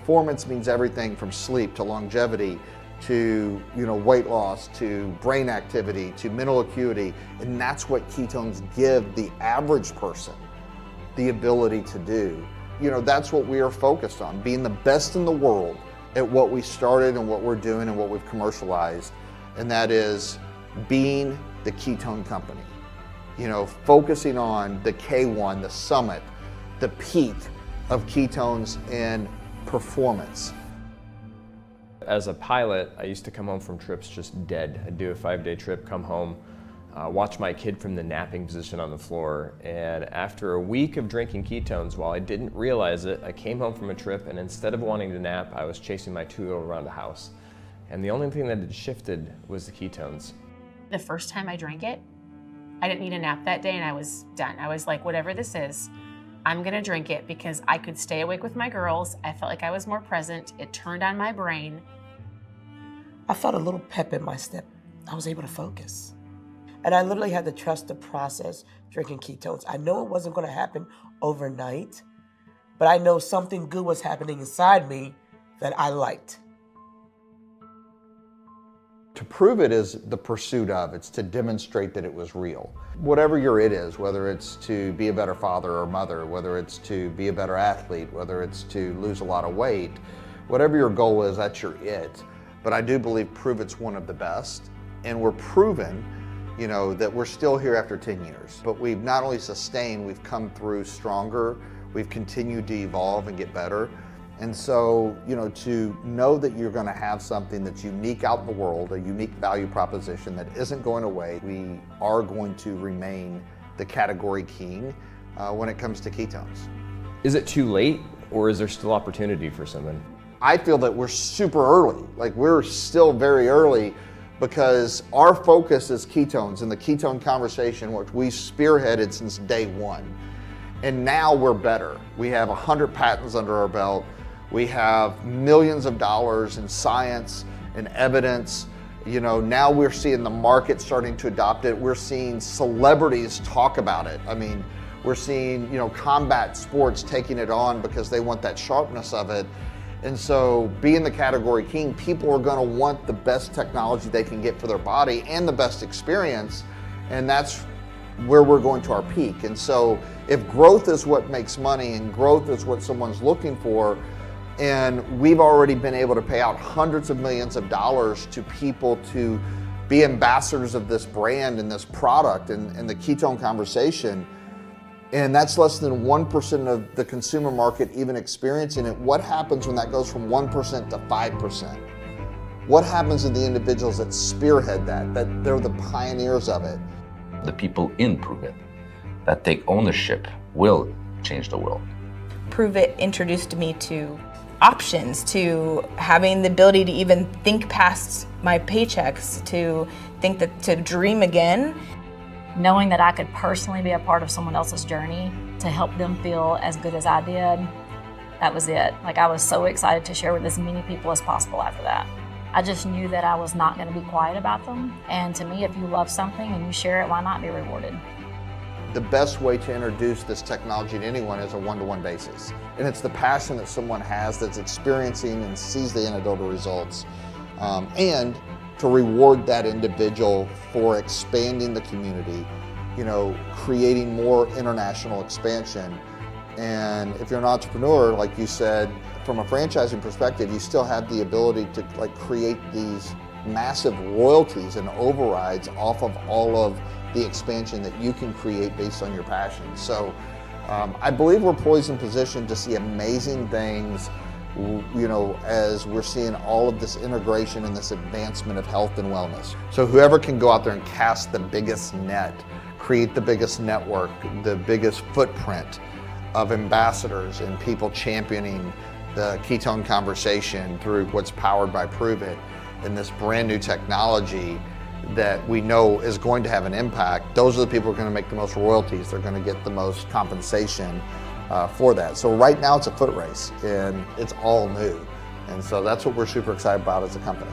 Performance means everything from sleep to longevity to weight loss to brain activity to mental acuity, and that's what ketones give the average person the ability to do. That's what we are focused on, being the best in the world at what we started and what we're doing and what we've commercialized, and that is being the ketone company. Focusing on the K1, the summit, the peak of ketones and performance. As a pilot, I used to come home from trips just dead. I'd do a 5-day trip, come home, watch my kid from the napping position on the floor, and after a week of drinking ketones, while I didn't realize it, I came home from a trip, and instead of wanting to nap, I was chasing my 2-year-old around the house. And the only thing that had shifted was the ketones. The first time I drank it, I didn't need a nap that day, and I was done. I was like, whatever this is, I'm gonna drink it because I could stay awake with my girls. I felt like I was more present. It turned on my brain. I felt a little pep in my step. I was able to focus. And I literally had to trust the process drinking ketones. I know it wasn't gonna happen overnight, but I know something good was happening inside me that I liked. To prove it is the pursuit of, it's to demonstrate that it was real. Whatever your it is, whether it's to be a better father or mother, whether it's to be a better athlete, whether it's to lose a lot of weight, whatever your goal is, that's your it. But I do believe Prüvit's one of the best, and we're proven, that we're still here after 10 years. But we've not only sustained, we've come through stronger, we've continued to evolve and get better. And so, to know that you're going to have something that's unique out in the world, a unique value proposition that isn't going away, we are going to remain the category king when it comes to ketones. Is it too late, or is there still opportunity for someone? I feel that we're super early. Like, we're still very early because our focus is ketones and the ketone conversation, which we spearheaded since day one. And now we're better. We have 100 patents under our belt. We have millions of dollars in science and evidence. Now we're seeing the market starting to adopt it. We're seeing celebrities talk about it. I mean, we're seeing, combat sports taking it on because they want that sharpness of it. And so being the category king, people are gonna want the best technology they can get for their body and the best experience. And that's where we're going to our peak. And so if growth is what makes money and growth is what someone's looking for, and we've already been able to pay out hundreds of millions of dollars to people to be ambassadors of this brand and this product and the ketone conversation, and that's less than 1% of the consumer market even experiencing it. What happens when that goes from 1% to 5%? What happens to the individuals that spearhead that they're the pioneers of it? The people in Prüvit that take ownership will change the world. Prüvit introduced me to options, to having the ability to even think past my paychecks, to think that, to dream again. Knowing that I could personally be a part of someone else's journey to help them feel as good as I did, that was it. Like, I was so excited to share with as many people as possible after that. I just knew that I was not going to be quiet about them. And to me, if you love something and you share it, why not be rewarded? The best way to introduce this technology to anyone is a one-to-one basis. And it's the passion that someone has that's experiencing and sees the anecdotal results. And to reward that individual for expanding the community, creating more international expansion. And if you're an entrepreneur, like you said, from a franchising perspective, you still have the ability to create these massive royalties and overrides off of all of the expansion that you can create based on your passion. So I believe we're poised in position to see amazing things, as we're seeing all of this integration and this advancement of health and wellness. So whoever can go out there and cast the biggest net, create the biggest network, the biggest footprint of ambassadors and people championing the ketone conversation through what's powered by Prüvit and this brand new technology that we know is going to have an impact, those are the people who are going to make the most royalties. They're going to get the most compensation for that. So right now it's a foot race and it's all new. And so that's what we're super excited about as a company.